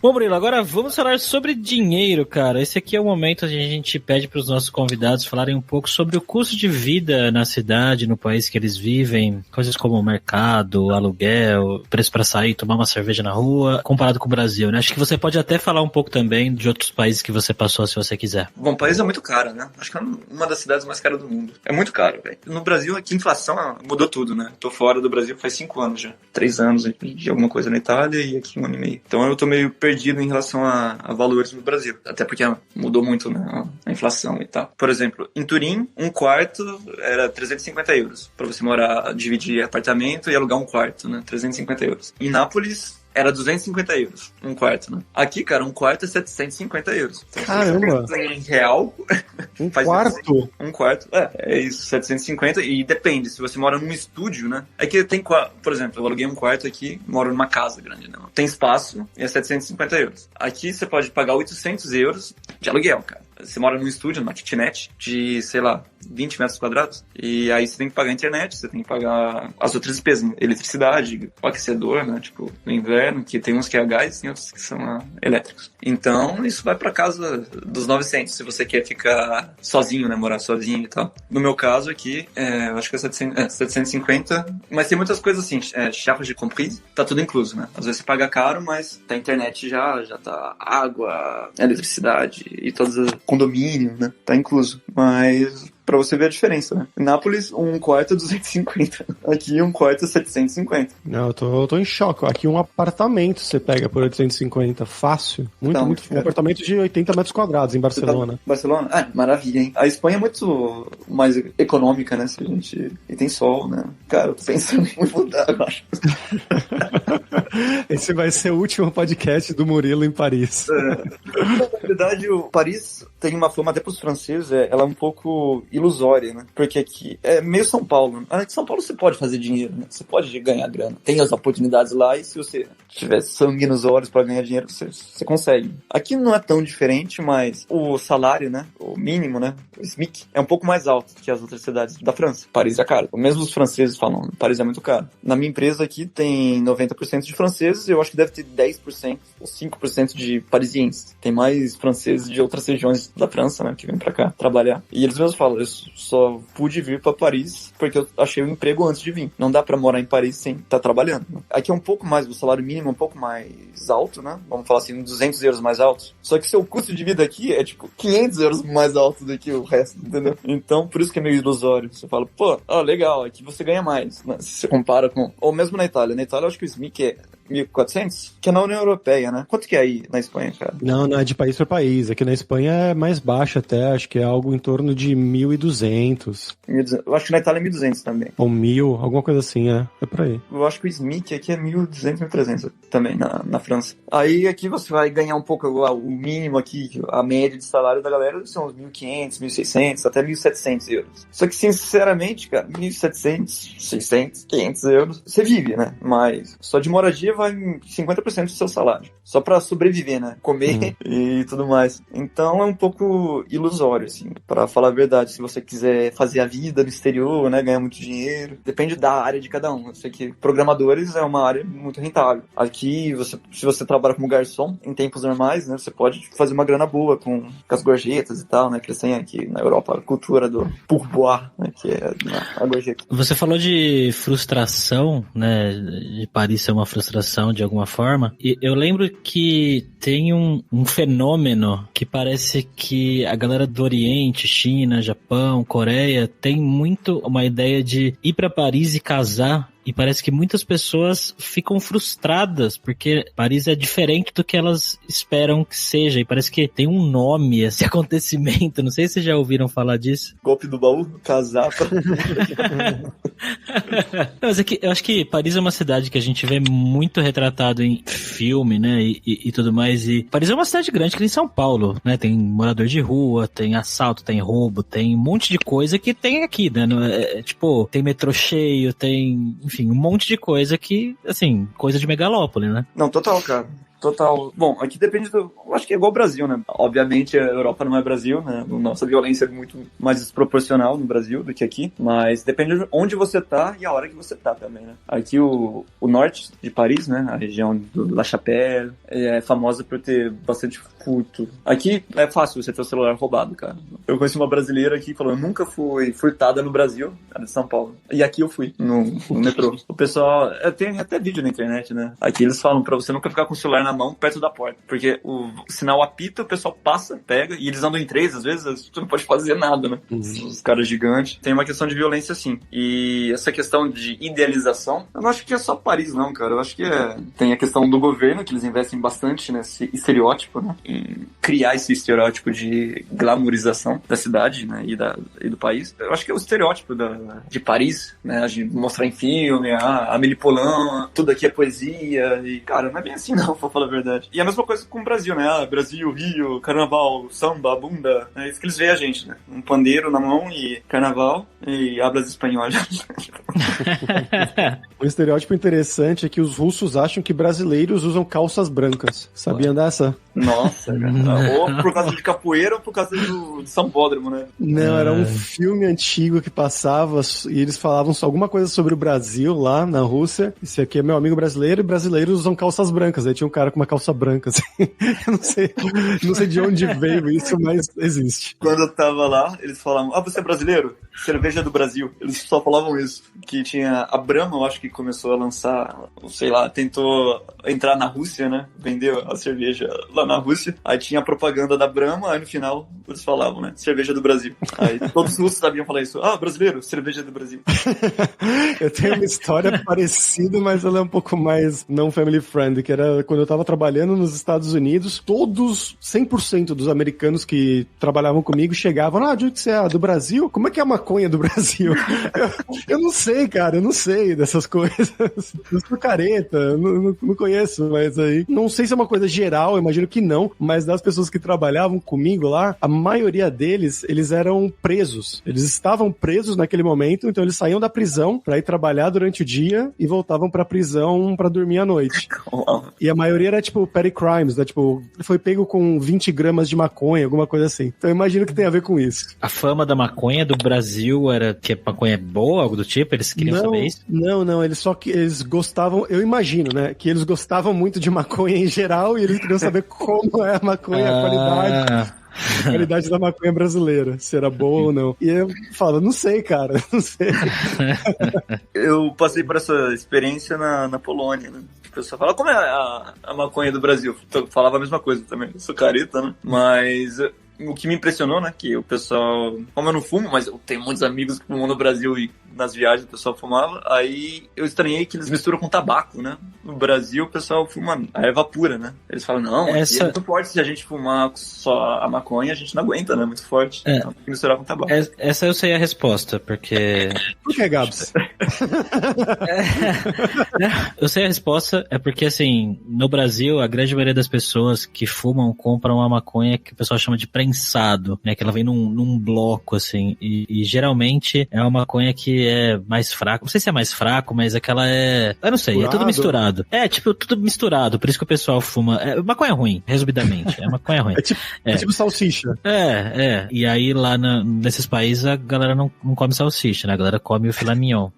Bom, Murilo, agora vamos falar sobre dinheiro, cara. Esse aqui é o momento onde a gente pede para os nossos convidados falarem um pouco sobre o custo de vida na cidade, no país que eles vivem. Coisas como o mercado, aluguel, preço para sair, tomar uma cerveja na rua, comparado com o Brasil, né? Acho que você pode até falar um pouco também de outros países que você passou, se você quiser. Bom, o país é muito caro, né? Acho que é uma das cidades mais caras do mundo. É muito caro, velho. No Brasil, aqui a inflação mudou tudo, né? Tô fora do Brasil faz 5 anos já. 3 anos de alguma coisa na Itália e aqui 1 ano e meio. Então eu tô meio perdido em relação a valores no Brasil. Até porque mudou muito, né, a inflação e tal. Por exemplo, em Turim, um quarto era 350 euros. Pra você morar, dividir apartamento e alugar um quarto, né? 350 euros. Em Nápoles, era 250 euros, um quarto, né? Aqui, cara, um quarto é 750 euros. Então, caramba! Em real... Um quarto? Um quarto, é isso, 750, e depende, se você mora num estúdio, né? É que tem, por exemplo, eu aluguei um quarto aqui, moro numa casa grande, né? Tem espaço e é 750 euros. Aqui você pode pagar 800 euros de aluguel, cara. Você mora num estúdio, numa kitnet, de, sei lá, 20 metros quadrados. E aí você tem que pagar a internet, você tem que pagar as outras despesas, né? Eletricidade, o aquecedor, né? Tipo, no inverno, que tem uns que é a gás, tem outros que são elétricos. Então, isso vai pra casa dos 900, se você quer ficar sozinho, né? Morar sozinho e tal. No meu caso aqui, eu acho que é 750, mas tem muitas coisas assim, charge comprise, tá tudo incluso, né? Às vezes você paga caro, mas tá internet já tá água, eletricidade e todas as condomínio, né? Tá incluso. Mas pra você ver a diferença, né? Em Nápoles, um quarto é 250. Aqui, um quarto é 750. Não, eu tô em choque. Aqui um apartamento você pega por 850. Fácil. Muito. Um apartamento de 80 metros quadrados em Barcelona. Barcelona? Ah, maravilha, hein? A Espanha é muito mais econômica, né? E tem sol, né? Cara, eu tô pensando em mudar, eu acho. Esse vai ser o último podcast do Murilo em Paris. Na verdade, o Paris tem uma fama até pros franceses, ela é um pouco ilusória, né? Porque aqui é meio São Paulo. Né? Em São Paulo você pode fazer dinheiro, né? Você pode ganhar grana. Tem as oportunidades lá e se você tiver sangue nos olhos para ganhar dinheiro, você consegue. Aqui não é tão diferente, mas o salário, né? O mínimo, né? O SMIC é um pouco mais alto que as outras cidades da França. Paris é caro. Mesmo os franceses falam, Paris é muito caro. Na minha empresa aqui tem 90% de franceses, eu acho que deve ter 10% ou 5% de parisienses. Tem mais franceses de outras regiões da França, né? Que vêm pra cá trabalhar. E eles mesmos falam, eu só pude vir pra Paris porque eu achei um emprego antes de vir. Não dá pra morar em Paris sem estar trabalhando. Né? Aqui é um pouco mais, o salário mínimo é um pouco mais alto, né? Vamos falar assim, 200 euros mais alto. Só que seu custo de vida aqui é tipo 500 euros mais alto do que o resto, entendeu? Então, por isso que é meio ilusório. Você fala, pô, legal, aqui você ganha mais, né? Se você compara com... Ou mesmo na Itália. Na Itália, eu acho que o SMIC é 1.400, que é na União Europeia, né? Quanto que é aí na Espanha, cara? Não é de país para país. Aqui na Espanha é mais baixo até, acho que é algo em torno de 1.200. Eu acho que na Itália é 1.200 também. Ou 1.000, alguma coisa assim, é por aí. Eu acho que o SMIC aqui é 1.200, 1.300 também na França. Aí aqui você vai ganhar um pouco o mínimo aqui, a média de salário da galera são uns 1.500, 1.600, até 1.700 euros. Só que, sinceramente, cara, 1.700, 600, 500 euros, você vive, né? Mas só de moradia vai 50% do seu salário. Só pra sobreviver, né? Comer e tudo mais. Então é um pouco ilusório, assim, pra falar a verdade. Se você quiser fazer a vida no exterior, né? Ganhar muito dinheiro. Depende da área de cada um. Eu sei que programadores é uma área muito rentável. Aqui, se você trabalha como garçom, em tempos normais, né? Você pode fazer uma grana boa com as gorjetas e tal, né? Que eles têm aqui na Europa a cultura do pourboire, né? Que é a gorjeta. Você falou de frustração, né? De Paris ser uma frustração de alguma forma. E eu lembro que tem um fenômeno que parece que a galera do Oriente, China, Japão, Coreia, tem muito uma ideia de ir pra Paris e casar e parece que muitas pessoas ficam frustradas, porque Paris é diferente do que elas esperam que seja, e parece que tem um nome esse acontecimento, não sei se vocês já ouviram falar disso. Golpe do baú, casapa. Mas é que eu acho que Paris é uma cidade que a gente vê muito retratado em filme, né, e tudo mais, e Paris é uma cidade grande que nem São Paulo, né, tem morador de rua, tem assalto, tem roubo, tem um monte de coisa que tem aqui, né, tipo, tem metrô cheio, tem, enfim, um monte de coisa que, assim, coisa de megalópole, né? Não, total, cara. Total. Bom, aqui depende do... Eu acho que é igual o Brasil, né? Obviamente, a Europa não é Brasil, né? Nossa violência é muito mais desproporcional no Brasil do que aqui. Mas depende de onde você tá e a hora que você tá também, né? Aqui, o norte de Paris, né? A região do La Chapelle é famosa por ter bastante furto. Aqui é fácil você ter o celular roubado, cara. Eu conheci uma brasileira aqui que falou, eu nunca fui furtada no Brasil, era de São Paulo. E aqui eu fui, no metrô. O pessoal... Tem até vídeo na internet, né? Aqui eles falam pra você nunca ficar com o celular na mão perto da porta, porque o sinal apita, o pessoal passa, pega, e eles andam em 3, às vezes, você não pode fazer nada, né? Os caras gigantes. Tem uma questão de violência, sim. E essa questão de idealização, eu não acho que é só Paris, não, cara. Eu acho que tem a questão do governo, que eles investem bastante nesse estereótipo, né? Em criar esse estereótipo de glamorização da cidade, né? E do país. Eu acho que é o estereótipo de Paris, né? A gente mostrar em filme, a Amélie Poulain, tudo aqui é poesia, e, cara, não é bem assim, não, pra falar a verdade. E a mesma coisa com o Brasil, né? Brasil, Rio, carnaval, samba, bunda. É isso que eles veem a gente, né? Um pandeiro na mão e carnaval e hablas espanhol. Um estereótipo interessante é que os russos acham que brasileiros usam calças brancas. Sabiam dessa? Nossa, cara. Ou por causa de capoeira ou por causa do sambódromo, né? Não, era um filme antigo que passava e eles falavam alguma coisa sobre o Brasil lá na Rússia. Esse aqui é meu amigo brasileiro e brasileiros usam calças brancas. Aí tinha um cara com uma calça branca, assim. Eu não sei de onde veio isso, mas existe. Quando eu tava lá, eles falavam, você é brasileiro? Cerveja do Brasil. Eles só falavam isso. Que tinha a Brahma, eu acho que começou a lançar, sei lá, tentou entrar na Rússia, né? Vendeu a cerveja lá na Rússia. Aí tinha a propaganda da Brahma, aí no final eles falavam, né? Cerveja do Brasil. Aí todos os russos sabiam falar isso. Brasileiro, cerveja do Brasil. Eu tenho uma história parecida, mas ela é um pouco mais não family friendly, que era quando eu tava trabalhando nos Estados Unidos, todos, 100% dos americanos que trabalhavam comigo chegavam, de onde você é? Do Brasil? Como é que é a maconha do Brasil? Eu não sei, cara, eu não sei dessas coisas. Eu sou careta, não conheço, mas aí, não sei se é uma coisa geral, eu imagino que não, mas das pessoas que trabalhavam comigo lá, a maioria deles, eles eram presos. Eles estavam presos naquele momento, então eles saíam da prisão pra ir trabalhar durante o dia e voltavam pra prisão pra dormir à noite. E a maioria era, tipo, petty crimes, né? Tipo, foi pego com 20 gramas de maconha, alguma coisa assim. Então eu imagino que tem a ver com isso. A fama da maconha do Brasil era que a maconha é boa, algo do tipo? Eles queriam saber isso? Não, eles gostavam, eu imagino, né? Que eles gostavam muito de maconha em geral e eles queriam saber como é a maconha, a qualidade. A qualidade da maconha brasileira, se era boa ou não. E eu falo, não sei, cara, não sei. Eu passei por essa experiência na Polônia, né? O pessoal fala, como é a maconha do Brasil? Eu falava a mesma coisa também, eu sou careta, né? Mas o que me impressionou, né, que o pessoal, como eu não fumo, mas eu tenho muitos amigos que fumam no Brasil e nas viagens o pessoal fumava, aí eu estranhei que eles misturam com tabaco, né? No Brasil o pessoal fuma a erva pura, né? Eles falam, não, aqui é muito forte, se a gente fumar só a maconha, a gente não aguenta, né? Muito forte. Então tem que misturar com tabaco. Essa eu sei a resposta, porque... Por que, Gabs? Eu sei a resposta, é porque, assim, no Brasil, a grande maioria das pessoas que fumam compram uma maconha que o pessoal chama de prensado, né? Que ela vem num bloco, assim, e geralmente é uma maconha que é mais fraco. Não sei se é mais fraco, mas aquela é... Eu não sei, é tudo misturado. É, tipo, tudo misturado. Por isso que o pessoal fuma... maconha ruim, resumidamente. É maconha ruim. É tipo salsicha. E aí lá nesses países a galera não come salsicha, né? A galera come o filé mignon.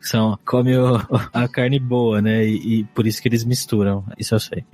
Come a carne boa, né? E por isso que eles misturam. Isso eu sei.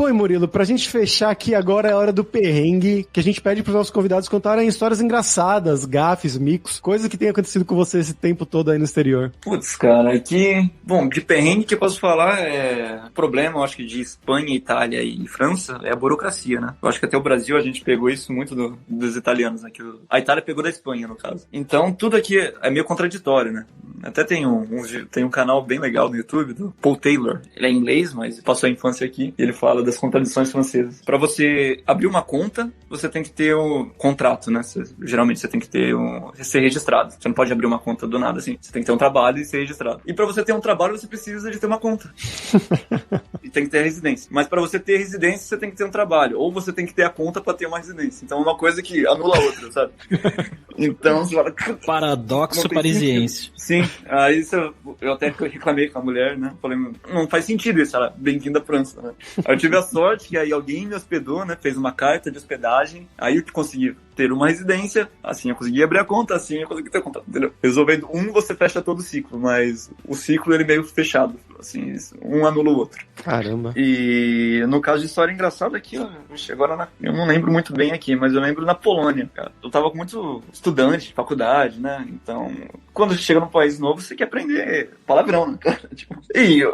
Bom, e Murilo, pra gente fechar aqui agora é a hora do perrengue, que a gente pede pros nossos convidados contarem histórias engraçadas, gafes, micos, coisas que tenham acontecido com você esse tempo todo aí no exterior. Putz, cara, aqui... Bom, de perrengue que eu posso falar é... problema, eu acho que de Espanha, Itália e França é a burocracia, né? Eu acho que até o Brasil a gente pegou isso muito dos italianos, né? Que a Itália pegou da Espanha, no caso. Então, tudo aqui é meio contraditório, né? Até tem um canal bem legal no YouTube do Paul Taylor. Ele é inglês, mas passou a infância aqui. E ele fala das contradições francesas. Para você abrir uma conta, você tem que ter um contrato, né? Geralmente você tem que ter ser registrado. Você não pode abrir uma conta do nada, assim. Você tem que ter um trabalho e ser registrado. E para você ter um trabalho, você precisa de ter uma conta. E tem que ter residência. Mas para você ter residência, você tem que ter um trabalho. Ou você tem que ter a conta para ter uma residência. Então é uma coisa que anula a outra, sabe? Então você fala... Paradoxo parisiense. Sim. Aí eu até reclamei com a mulher, né? Falei, não faz sentido isso. Ela, bem-vinda à França, né? Aí eu tive a sorte que aí alguém me hospedou, né? Fez uma carta de hospedagem. Aí eu consegui ter uma residência. Assim, eu consegui abrir a conta. Assim, eu consegui ter o contrato, entendeu? Resolvendo você fecha todo o ciclo. Mas o ciclo, ele meio fechado. Assim, um anula o outro. Caramba. E no caso de história engraçada aqui, agora eu não lembro muito bem aqui, mas eu lembro na Polônia, cara. Eu tava com muito estudante, faculdade, né? Então, quando chega num país novo, você quer aprender palavrão, né, cara? Tipo,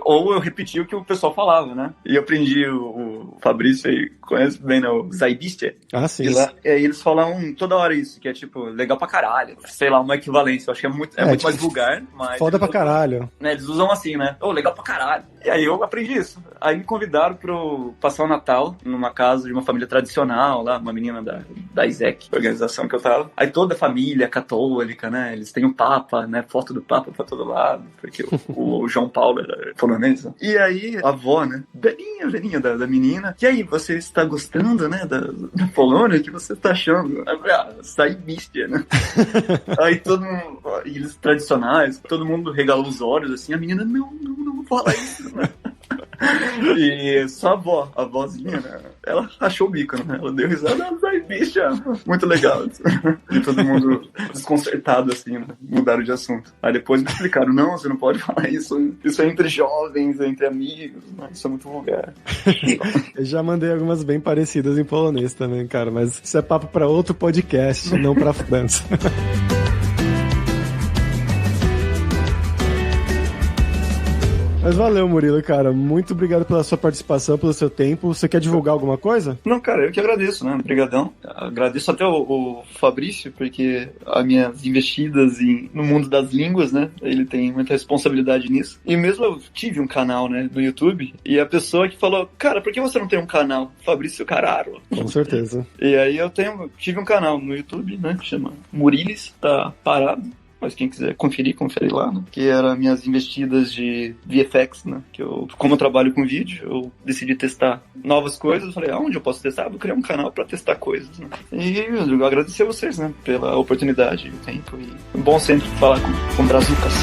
ou eu repeti o que o pessoal falava, né? E eu aprendi, o Fabrício aí conhece bem, né? O Zaibistia. Ah, sim. E lá, eles falam toda hora isso, que é tipo, legal pra caralho. Sei lá, uma equivalência. Eu acho que é muito tipo, mais vulgar, mas... Foda pra caralho. Né, eles usam assim, né? Legal pra caralho. E aí eu aprendi isso. Aí me convidaram pra eu passar o Natal numa casa de uma família tradicional lá, uma menina da ISEC, organização que eu tava. Aí toda a família católica, né? Eles têm o Papa, né? Foto do Papa pra todo lado, porque o João Paulo era polonês. Né? E aí a avó, né? Velhinha da menina. E aí, você está gostando, né? Da Polônia? O que você tá achando? Aí eu falei, sai mística, né? Aí todo mundo, eles tradicionais, todo mundo regalou os olhos, assim. A menina, não fala isso, né? E só a vozinha, né? Ela achou o bico, né? Ela deu risada, vai, bicha, muito legal. E todo mundo desconcertado, assim, né? Mudaram de assunto. Aí depois me explicaram, não, você não pode falar isso é entre jovens, entre amigos, né? Isso é muito vulgar. Eu já mandei algumas bem parecidas em polonês também, cara, mas isso é papo pra outro podcast, não pra França. Mas valeu, Murilo, cara. Muito obrigado pela sua participação, pelo seu tempo. Você quer divulgar alguma coisa? Não, cara, eu que agradeço, né? Obrigadão. Agradeço até o Fabrício, porque as minhas investidas no mundo das línguas, né? Ele tem muita responsabilidade nisso. E mesmo eu tive um canal, né, no YouTube, e a pessoa que falou, cara, por que você não tem um canal? Fabrício Cararo. Com certeza. E aí tive um canal no YouTube, né? Que chama Murilis, tá parado. Mas quem quiser confere lá, né? Que eram minhas investidas de VFX, né? Que como eu trabalho com vídeo, eu decidi testar novas coisas. Eu falei, aonde eu posso testar? Vou criar um canal pra testar coisas, né? E eu agradecer a vocês, né? Pela oportunidade e o tempo. E é bom sempre falar com brazucas.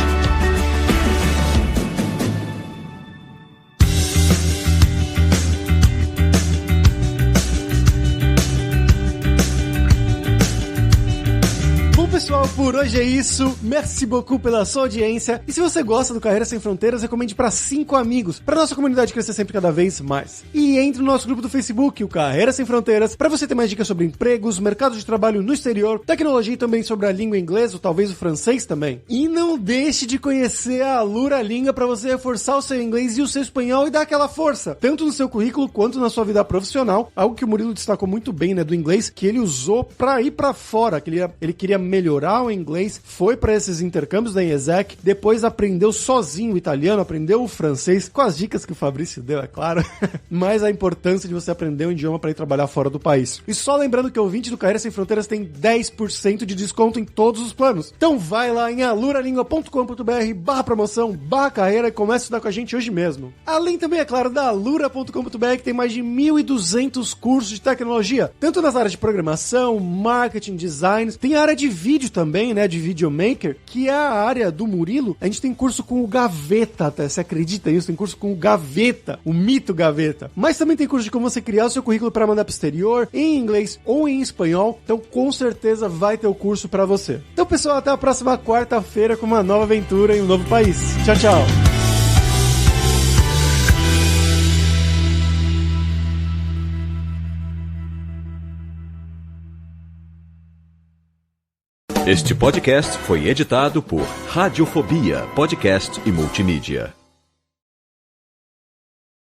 Pessoal, por hoje é isso. Merci beaucoup pela sua audiência. E se você gosta do Carreira Sem Fronteiras, recomende para 5 amigos, para nossa comunidade crescer sempre cada vez mais. E entre no nosso grupo do Facebook, o Carreira Sem Fronteiras, para você ter mais dicas sobre empregos, mercado de trabalho no exterior, tecnologia e também sobre a língua inglesa ou talvez o francês também. E não deixe de conhecer a Alura Língua para você reforçar o seu inglês e o seu espanhol e dar aquela força, tanto no seu currículo quanto na sua vida profissional. Algo que o Murilo destacou muito bem, né, do inglês, que ele usou para ir para fora, que ele queria melhorar o inglês, foi para esses intercâmbios da IESEC, depois aprendeu sozinho o italiano, aprendeu o francês, com as dicas que o Fabrício deu, é claro, mas a importância de você aprender um idioma para ir trabalhar fora do país. E só lembrando que o ouvinte do Carreira Sem Fronteiras tem 10% de desconto em todos os planos. Então vai lá em aluralingua.com.br/promoção/carreira e comece a estudar com a gente hoje mesmo. Além também, é claro, da alura.com.br, que tem mais de 1.200 cursos de tecnologia, tanto nas áreas de programação, marketing, design, tem a área de vídeo também, né, de videomaker, que é a área do Murilo. A gente tem curso com o Gaveta, até, você acredita nisso? Tem curso com o Gaveta, o mito Gaveta. Mas também tem curso de como você criar o seu currículo para mandar pro exterior, em inglês ou em espanhol. Então, com certeza, vai ter o curso para você. Então, pessoal, até a próxima quarta-feira com uma nova aventura em um novo país. Tchau, tchau! Este podcast foi editado por Radiofobia, podcast e multimídia.